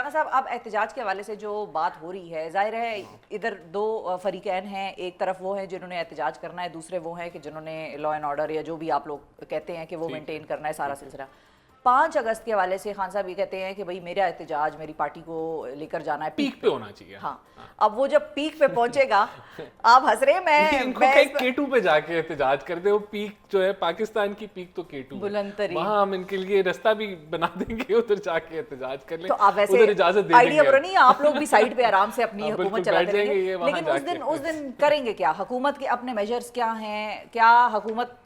राना साहब, अब एहतजाज के हवाले से जो बात हो रही है, जाहिर है इधर दो फरीकैन हैं, एक तरफ वो हैं जिन्होंने एहतजाज करना है, दूसरे वो हैं कि जिन्होंने लॉ एंड ऑर्डर या जो भी आप लोग कहते हैं कि वो मेंटेन करना है सारा सिलसिला। 5 अगस्त के हवाले से खान साहब ये कहते हैं कि भाई मेरा एहतजाज मेरी पार्टी को लेकर जाना है पीक पे होना चाहिए। हाँ, अब वो जब पीक पे पहुंचेगा, आप हंस रहे, मैं K2 पे जाके एहतजाज करते, वो पीक जो है पाकिस्तान की पीक तो K2 बुलंदतरीन, वहाँ हम इनके लिए रास्ता भी बना देंगे, उधर जाके एहतजाज कर लें। तो आप वैसे उधर इजाजत दे आइडिया बुरा नहीं है, आप लोग भी साइड पे आराम से अपनी बिल्कुल हुकूमत चलाते बैठ जाएंगे, रहेंगे, लेकिन उस दिन करेंगे क्या? हुकूमत के अपने मेजर्स क्या हैं? क्या हुकूमत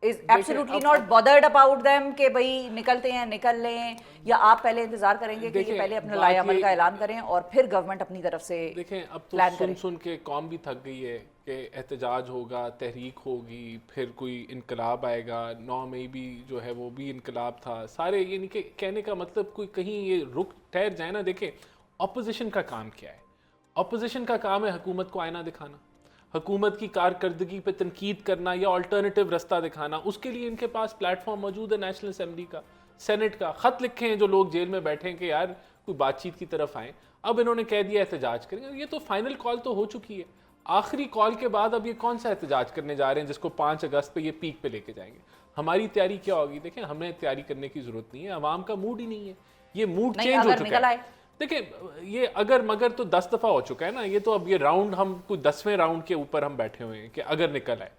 is absolutely not bothered about them कि भाई निकलते हैं निकल लें, या आप पहले इंतजार करेंगे कि ये पहले अपना लाएअमल का ऐलान करें और फिर गवर्नमेंट अपनी तरफ से देखें? अब तो सुन के कौम भी थक गई है कि एहतजाज होगा, तहरीक होगी, फिर कोई इनकलाब आएगा। 9 मई भी जो है वो भी इनकलाब था। सारे ये नहीं कि कहने का मतलब कोई कहीं ये रुक ठहर जाए ना। देखें, अपोजिशन का काम क्या है? अपोजिशन का काम है हुकूमत को आईना दिखाना, हुकूमत की कारकर्दगी पे तनकीद करना या अल्टरनेटिव रास्ता दिखाना। उसके लिए इनके पास प्लेटफॉर्म मौजूद है, नेशनल असम्बली का, सेनेट का। ख़त लिखे हैं जो लोग जेल में बैठे हैं कि यार कोई बातचीत की तरफ आएँ। अब इन्होंने कह दिया एहतजाज करेंगे। ये तो फाइनल कॉल तो हो चुकी है, आखिरी कॉल के बाद अब ये कौन सा एहतजाज करने जा रहे हैं जिसको 5 अगस्त पे ये पीक पे लेके जाएंगे? हमारी तैयारी क्या होगी? देखें, हमें तैयारी करने की जरूरत नहीं है, अवाम का मूड ही नहीं है, ये मूड चेंज हो चुका है। देखिए, ये अगर मगर तो 10 दफ़ा हो चुका है ना। ये तो अब ये राउंड हम कुछ 10वें राउंड के ऊपर हम बैठे हुए हैं कि अगर निकल आए,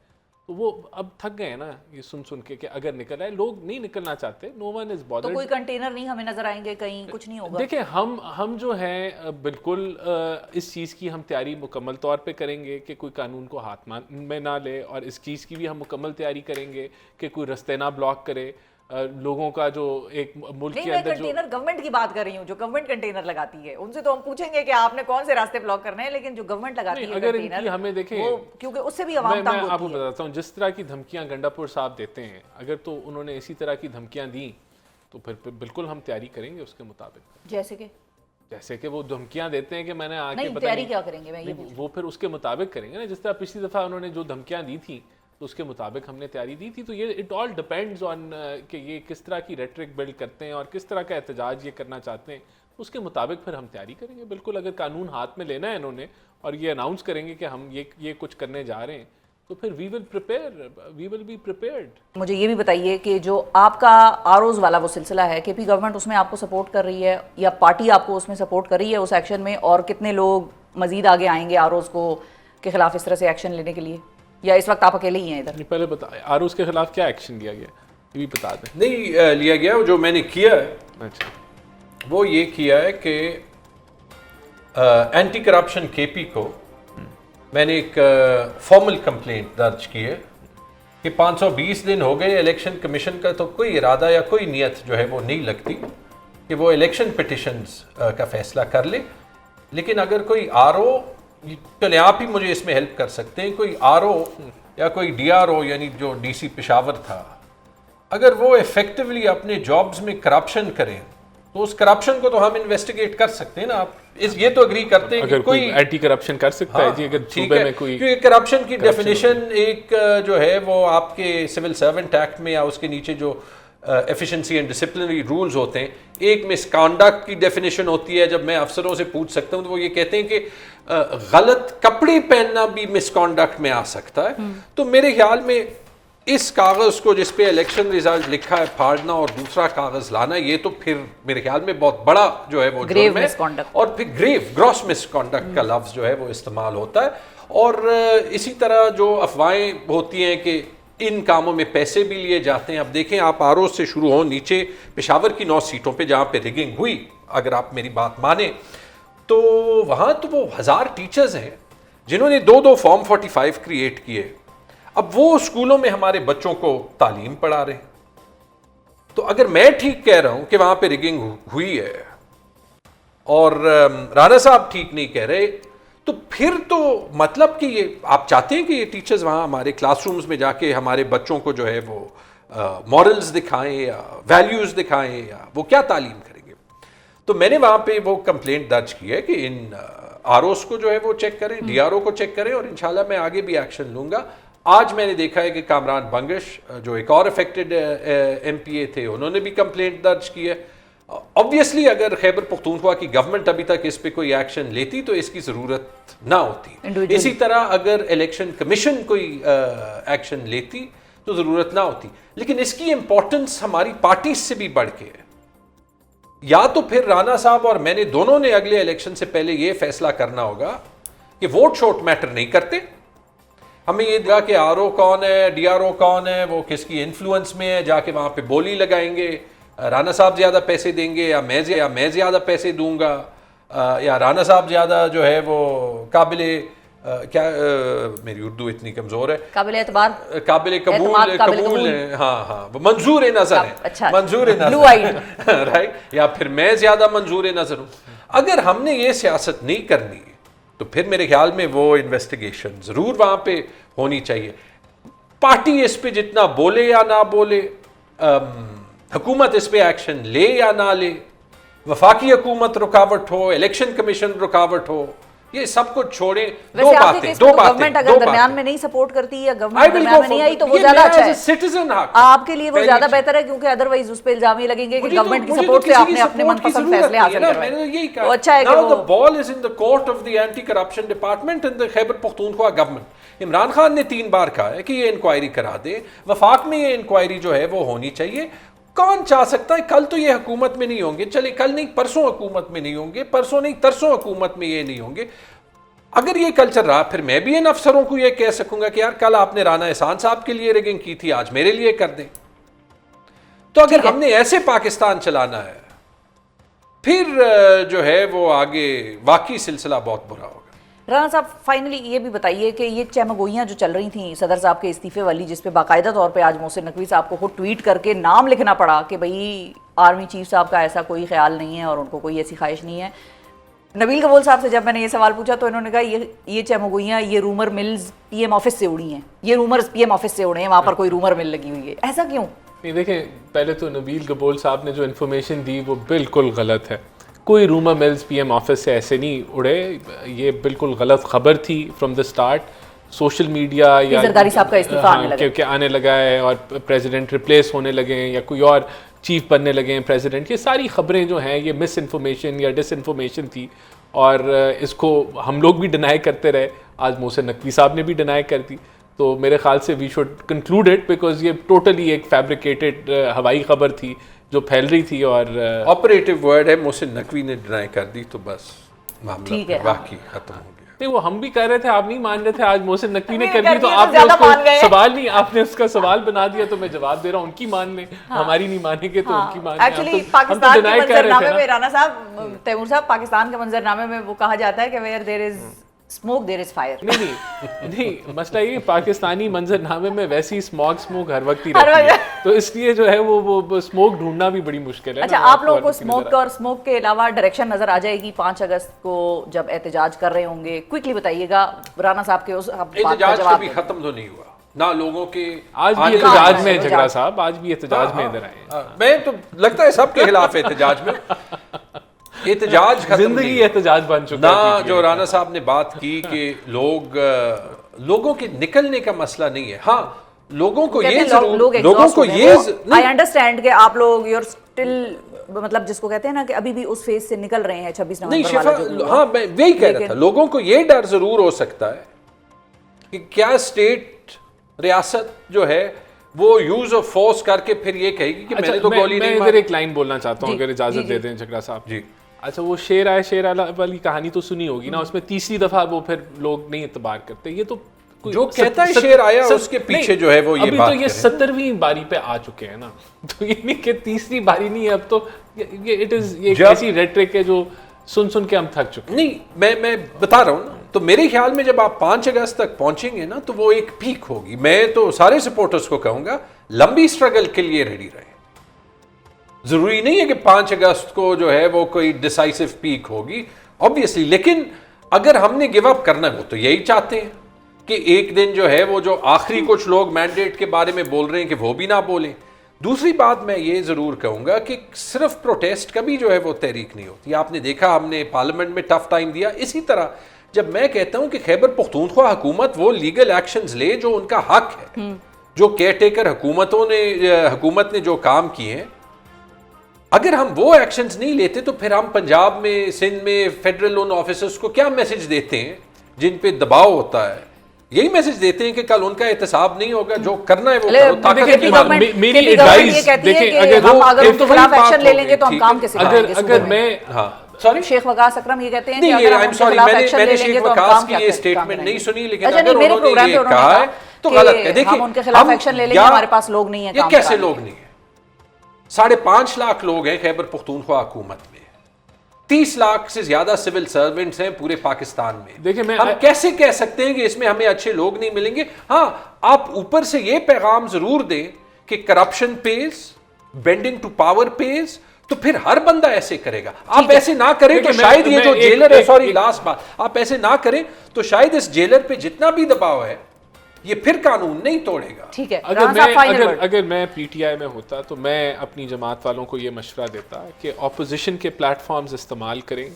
तो वो अब थक गए हैं ना ये सुन के कि अगर निकल आए। लोग नहीं निकलना चाहते, नो वन इज बॉदर्ड। तो कोई कंटेनर नहीं हमें नजर आएंगे कहीं, कुछ नहीं होगा। देखिए, हम जो है बिल्कुल इस चीज़ की हम तैयारी मुकम्मल तौर पे करेंगे कि कोई कानून को हाथ में ना ले, और इस चीज़ की भी हम मुकम्मल तैयारी करेंगे कि कोई रास्ते ना ब्लॉक करे। लोगों का जो एक मुल्क के अंदर कंटेनर गवर्नमेंट की बात कर रही हूँ, जो गवर्नमेंट कंटेनर लगाती है उनसे तो हम पूछेंगे कि आपने कौन से रास्ते ब्लॉक करने हैं, लेकिन जो गवर्नमेंट लगाती है अगर इनकी हमें देखें, क्योंकि उससे भी आवाम तंग होती है। मैं आपको बताता हूँ, जिस तरह की धमकियां गंडापुर साहब देते हैं, अगर तो उन्होंने इसी तरह की धमकियां दी तो फिर बिल्कुल हम तैयारी करेंगे उसके मुताबिक। जैसे कि वो धमकियां देते हैं कि मैंने आके तैयारी क्या करेंगे, मैं ये वो फिर उसके मुताबिक करेंगे ना। जिस तरह पिछली दफा उन्होंने जो धमकियां दी थी तो उसके मुताबिक हमने तैयारी दी थी। तो ये इट ऑल डिपेंड्स ऑन कि ये किस तरह की रेटरिक बिल्ड करते हैं और किस तरह का एहतजाज ये करना चाहते हैं, उसके मुताबिक फिर हम तैयारी करेंगे। बिल्कुल, अगर कानून हाथ में लेना है इन्होंने और ये अनाउंस करेंगे कि हम ये कुछ करने जा रहे हैं, तो फिर वी विल बी प्रिपेयर्ड। मुझे ये भी बताइए कि जो आपका आरओज वाला वो सिलसिला है, केपी गवर्नमेंट उसमें आपको सपोर्ट कर रही है या पार्टी आपको उसमें सपोर्ट कर रही है उस एक्शन में, और कितने लोग मजीद आगे आएंगे आरओज को के खिलाफ इस तरह से एक्शन लेने के लिए, या इस वक्त आप अकेले ही हैं इधर? पहले बताएं आरओज के खिलाफ क्या एक्शन लिया गया, ये भी बता दें। नहीं लिया गया, जो मैंने किया है अच्छा, वो ये किया है कि एंटी करप्शन केपी को मैंने एक फॉर्मल कंप्लेंट दर्ज की है कि 520 दिन हो गए, इलेक्शन कमीशन का तो कोई इरादा या कोई नीयत जो है वो नहीं लगती कि वो इलेक्शन पिटिशंस का फैसला कर ले। लेकिन अगर कोई आरओ, चले आप ही मुझे इसमें हेल्प कर सकते हैं, कोई आरओ या कोई डीआरओ यानी जो डीसी पेशावर था, अगर वो इफेक्टिवली अपने जॉब्स में करप्शन करें तो उस करप्शन को तो हम इन्वेस्टिगेट कर सकते हैं ना। आप ये तो एग्री करते हैं अगर कि कोई एंटी करप्शन कर सकता है जी, अगर सूबे में कोई, क्योंकि करप्शन की डेफिनेशन एक जो है वो आपके सिविल सर्वेंट एक्ट में या उसके नीचे जो एफिशिएंसी एंड डिसिप्लिनरी रूल्स होते हैं, एक मिसकॉन्डक्ट की डेफिनेशन होती है। जब मैं अफसरों से पूछ सकता हूँ तो वो ये कहते हैं कि गलत कपड़े पहनना भी मिसकॉन्डक्ट में आ सकता है। तो मेरे ख्याल में इस कागज़ को जिस पे इलेक्शन रिजल्ट लिखा है फाड़ना और दूसरा कागज़ लाना, ये तो फिर मेरे ख्याल में बहुत बड़ा जो है वो ग्रेव मिसकॉन्डक्ट, और फिर ग्रॉस मिसकॉन्डक्ट का लफ्ज़ जो है वो इस्तेमाल होता है। और इसी तरह जो अफवाहें होती हैं कि इन कामों में पैसे भी लिए जाते हैं। अब देखें, आप आरओ से शुरू हो, नीचे पेशावर की 9 सीटों पे जहाँ पे रिगिंग हुई, अगर आप मेरी बात माने तो वहाँ तो वो 1000 टीचर्स हैं जिन्होंने 2-2 फॉर्म 45 क्रिएट किए। अब वो स्कूलों में हमारे बच्चों को तालीम पढ़ा रहे। तो अगर मैं ठीक कह रहा हूं कि वहां पे रिगिंग हुई है और राणा साहब ठीक नहीं कह रहे, तो फिर तो मतलब कि ये आप चाहते हैं कि ये टीचर्स वहां हमारे क्लासरूम्स में जाके हमारे बच्चों को जो है वो मॉरल्स दिखाएं या वैल्यूज दिखाएं, या वो क्या तालीम करेंगे? तो मैंने वहां पे वो कंप्लेंट दर्ज की है कि इन आरओस को जो है वो चेक करें, डीआरओ को चेक करें, और इंशाल्लाह मैं आगे भी एक्शन लूंगा। आज मैंने देखा है कि कामरान बंगश जो एक और अफेक्टेड एमपीए थे, उन्होंने भी कंप्लेंट दर्ज की है। ऑब्वियसली अगर खैबर पख्तूनख्वा की गवर्नमेंट अभी तक इस पे कोई एक्शन लेती तो इसकी ज़रूरत ना होती। इसी तरह अगर इलेक्शन कमीशन कोई एक्शन लेती तो ज़रूरत ना होती। लेकिन इसकी इंपॉर्टेंस हमारी पार्टी से भी बढ़ के है। या तो फिर राना साहब और मैंने दोनों ने अगले इलेक्शन से पहले यह फैसला करना होगा कि वोट शोट मैटर नहीं करते। हमें ये लगा कि आरओ कौन है, डीआरओ कौन है, वो किसकी इन्फ्लुएंस में है, जाके वहां पे बोली लगाएंगे, राना साहब ज्यादा पैसे देंगे या मैं ज्यादा पैसे दूंगा, या राना साहब ज्यादा जो है वो काबिले मेरी उर्दू इतनी कमजोर है, काबिल कबूल है, हाँ वो मंजूर नजर है, अच्छा, मंजूर नजर राइट, या फिर मैं ज्यादा मंजूर नजर हूं। अगर हमने ये सियासत नहीं करनी तो फिर मेरे ख्याल में वो इन्वेस्टिगेशन जरूर वहां पे होनी चाहिए। पार्टी इस पे जितना बोले या ना बोले, हुकूमत इस पे एक्शन ले या ना ले, वफाकी हुकूमत रुकावट हो, इलेक्शन कमीशन रुकावट हो, ये सब कुछ छोड़े। दो बातें गवर्नमेंट अगर दरमियान में नहीं सपोर्ट करती या गवर्नमेंट दरमियान में नहीं आई तो वो ज्यादा अच्छा है, सिटीजन आपके लिए वो ज्यादा बेहतर है, क्योंकि अदरवाइज उस पे इल्जाम ये लगेंगे कि गवर्नमेंट की सपोर्ट से आपने अपने मनपसंद फैसले हासिल करवाए। तो अच्छा है कि वो ball is in the court of the anti corruption department in the Khyber Pakhtunkhwa government. Imran Khan ने 3 बार कहा है कि ये इंक्वायरी करा दे, वफाक में ये इंक्वायरी जो है वो होनी चाहिए। कौन चाह सकता है कल तो ये हुकूमत में नहीं होंगे, चले कल नहीं परसों हुकूमत में नहीं होंगे, परसों नहीं तरसों हुकूमत में ये नहीं होंगे। अगर ये कल्चर रहा फिर मैं भी इन अफसरों को ये कह सकूंगा कि यार कल आपने राना एहसान साहब के लिए रिगिंग की थी, आज मेरे लिए कर दें। तो अगर हमने ऐसे पाकिस्तान चलाना है फिर जो है वो आगे वाकई सिलसिला बहुत बुरा होगा। राना साहब फाइनली ये भी बताइए कि ये चमगोइयाँ जो चल रही थी सदर साहब के इस्तीफे वाली, जिस पे बाकायदा तौर पे आज मोहसिन नकवी साहब को खुद ट्वीट करके नाम लिखना पड़ा कि भाई आर्मी चीफ साहब का ऐसा कोई ख्याल नहीं है और उनको कोई ऐसी ख्वाहिश नहीं है। नबील कबूल साहब से जब मैंने ये सवाल पूछा तो इन्होंने कहा ये चमगोइयाँ, ये रूमर मिल्स पीएम ऑफिस से उड़ी हैं, ये रूमर्स पीएम ऑफिस से उड़े हैं, वहाँ पर कोई रूमर मिल लगी हुई है, ऐसा क्यों? नहीं देखें, पहले तो नबील कबूल साहब ने जो इन्फॉर्मेशन दी वो बिल्कुल गलत है। कोई रूमर मिल्स पीएम ऑफिस से ऐसे नहीं उड़े, ये बिल्कुल गलत खबर थी from the start. Social media या जरदारी साहब का इस्तीफा आने लगा है और प्रेसिडेंट रिप्लेस होने लगे हैं या कोई और चीफ बनने लगे हैं प्रेसिडेंट, ये सारी खबरें जो हैं ये मिस इन्फॉर्मेशन या डिसइन्फॉर्मेशन थी और इसको हम लोग भी डिनाई करते रहे। आज मोहसिन नकवी साहब ने भी डिनाई कर दी, तो मेरे ख्याल से we should conclude it because ये टोटली एक फैब्रिकेटेड हवाई खबर थी जो फैल रही थी और ऑपरेटिव वर्ड है, मोहसिन नकवी ने डिनाई कर दी तो बस मामला बाकी खत्म हो गया। नहीं वो हम भी कर रहे थे, आप नहीं मान रहे थे, आज मोहसिन नकवी ने कर दी तो आपने उसको सवाल नहीं, आपने उसका सवाल बना दिया तो मैं जवाब दे रहा हूँ उनकी मान ले, हमारी नहीं मानेंगे तो उनकी मान ले। एक्चुअली पाकिस्तान के मंजरनामे में राना साहब, तैमूर साहब, पाकिस्तान के मंजरनामे में वो कहा जाता है कि where there is smoke there is fire. नहीं मसला ये पाकिस्तानी मंजरनामे में वैसी स्मोक हर वक्त ही रहती है, तो इसलिए जो है वो स्मोक ढूंढना भी बड़ी मुश्किल है। अच्छा, आप लोगों को स्मोक और स्मोक के अलावा डायरेक्शन नजर आ जाएगी 5 अगस्त को जब एहतजाज कर रहे होंगे? क्विकली बताइएगा राना साहब के उस एहतजाज कभी खत्म तो नहीं हुआ ना, लोगों के आज भी एहतजाज में झगड़ा साहब, आज भी एहतजाज में इधर आए। मैं तो लगता है सबके खिलाफ एहतजाज में, एहतजाज जिंदगी एहतजाज बन चुका ना। जो राना साहब ने बात की कि लोगों के निकलने का मसला नहीं है, हाँ लोगों को ये लोगों को ये आई अंडरस्टैंड कि आप लोग यूर स्टिल, मतलब जिसको कहते हैं ना कि अभी भी उस फेज से निकल रहे हैं 26 नवंबर वाला। हाँ मैं वही कह रहा था, लोगों को ये डर जरूर हो सकता है कि क्या स्टेट रियासत जो है वो यूज ऑफ फोर्स करके फिर ये कहेगी कि मैंने तो गोली नहीं मारी। इधर एक लाइन बोलना चाहता हूँ अगर इजाजत दे दें झगड़ा साहब जी। अच्छा, वो शेर आए शेर आला वाली कहानी तो सुनी होगी ना, उसमें तीसरी दफा वो फिर लोग नहीं एतबार करते। ये तो जो कहता है शेर आया उसके पीछे जो है वो ये बात तो ये 17वीं बारी पे आ चुके हैं ना, तो ये नहीं कि तीसरी बारी नहीं है अब तो, ये इट इज ये ऐसी रेट्रिक है जो सुन के हम थक चुके। नहीं मैं बता रहा हूँ ना, तो मेरे ख्याल में जब आप 5 अगस्त तक पहुंचेंगे ना तो वो एक पीक होगी। मैं तो सारे सपोर्टर्स को कहूंगा लंबी स्ट्रगल के लिए रेडी रहे। जरूरी नहीं है कि 5 अगस्त को जो है वो कोई डिसाइसिव पीक होगी ऑब्वियसली, लेकिन अगर हमने गिव अप करना है, वो तो यही चाहते हैं कि एक दिन जो है वो जो आखिरी कुछ लोग मैंडेट के बारे में बोल रहे हैं कि वो भी ना बोलें। दूसरी बात मैं ये जरूर कहूंगा कि सिर्फ प्रोटेस्ट कभी जो है वो तहरीक नहीं होती। आपने देखा हमने पार्लियामेंट में टफ टाइम दिया। इसी तरह जब मैं कहता हूं कि खैबर पख्तूनख्वा हुकूमत वो लीगल एक्शंस ले जो उनका हक है, जो केयर टेकर हुकूमत ने जो काम किए हैं, अगर हम वो एक्शंस नहीं लेते तो फिर हम पंजाब में, सिंध में फेडरल लोन ऑफिसर्स को क्या मैसेज देते हैं जिन पे दबाव होता है? यही मैसेज देते हैं कि कल उनका एहतसाब नहीं होगा, जो करना है वो करो। ताकत देखिए, की बात नहीं। मेरी एडवाइस देखिए, अगर हम अगर उनके तो खिलाफ वही बात एक्शन हो ले गई, लेंगे तो हम ठीक काम है। कैसे अगर करेंगे? अगर मैं हाँ सॉरी शेख वकास अकरम ये कहते हैं कि नहीं, अगर हम आई एम उनके सॉरी, खिलाफ मैंने एक्शन ले मैंने लेंगे शेख तो हम वकास काम की क्या ये काम स्टेटमेंट करेंगे? नहीं सुनी, लेकिन अच्छा, अगर नहीं, मेरे उन्होंने प्रोग्राम ये पे उन्होंने कहा है तो कि गलत है। देखिए हम उनके खिलाफ एक्शन ले लेंगे, या- हमारे पास लोग नहीं है ये काम कैसे कराने लोग नहीं है? 5.5 लाख लोग हैं खैबर पख्तूनख्वा हुकूमत में, 30 लाख से ज्यादा सिविल सर्वेंट्स हैं पूरे पाकिस्तान में। देखिए, हम कैसे कह सकते हैं कि इसमें हमें अच्छे लोग नहीं मिलेंगे? हाँ, आप ऊपर से ये पैगाम जरूर दें कि corruption pays, bending to power pays, तो फिर हर बंदा ऐसे करेगा। आप ऐसे ना करें तो शायद ये जो जेलर है, सॉरी लास्ट बात, आप ऐसे ना करें तो शायद इस जेलर पे जितना भी दबाव है ये फिर कानून नहीं तोड़ेगा। ठीक है, अगर मैं पीटीआई में होता तो मैं अपनी जमात वालों को ये मशवरा देता कि ऑपोजिशन के प्लेटफॉर्म्स इस्तेमाल करें,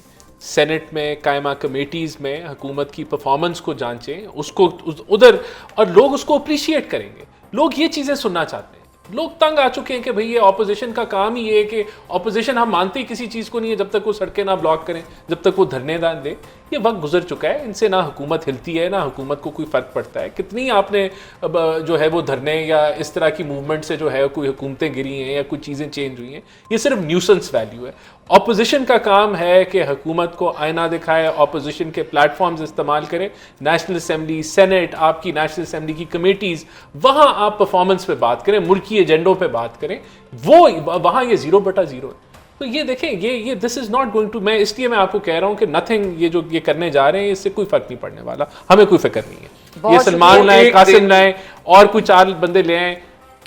सेनेट में कायमा कमेटीज़ में हुकूमत की परफॉर्मेंस को जांचें, उसको उधर, और लोग उसको अप्रिशिएट करेंगे। लोग ये चीज़ें सुनना चाहते हैं। लोग तंग आ चुके हैं कि भाई ये ऑपोजिशन का काम ही है कि ऑपोजिशन, हम मानते ही किसी चीज़ को नहीं है जब तक वो सड़कें ना ब्लॉक करें, जब तक वो धरने ना दें। ये वक्त गुजर चुका है, इनसे ना हुकूमत हिलती है ना हुकूमत को कोई फ़र्क पड़ता है। कितनी आपने अब जो है वो धरने या इस तरह की मूवमेंट से जो है कोई हुकूमतें गिरी हैं या कुछ चीज़ें चेंज हुई हैं, ये सिर्फ न्यूसेंस वैल्यू है। ऑपोजिशन का काम है कि हुकूमत को आईना दिखाए, ऑपोजिशन के प्लेटफॉर्म्स इस्तेमाल करें, नेशनल असम्बली, सेनेट, आपकी नेशनल असम्बली की कमेटीज़, वहाँ आप परफॉर्मेंस पे बात करें, मुल्की एजेंडों पे बात करें, वो वहाँ ये 0/0 है। तो ये देखें, ये this is not going to, मैं इसलिए मैं आपको कह रहा हूँ कि नथिंग, ये जो ये करने जा रहे हैं इससे कोई फ़र्क नहीं पड़ने वाला, हमें कोई फिक्र नहीं है। ये सलमान लाए, कासिम लाए और कुछ 4 बंदे ले आए,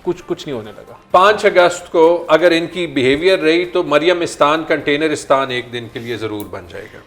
कुछ नहीं होने लगा। 5 अगस्त को अगर इनकी बिहेवियर रही तो मरियम इस्तान कंटेनर इस्तान एक दिन के लिए जरूर बन जाएगा।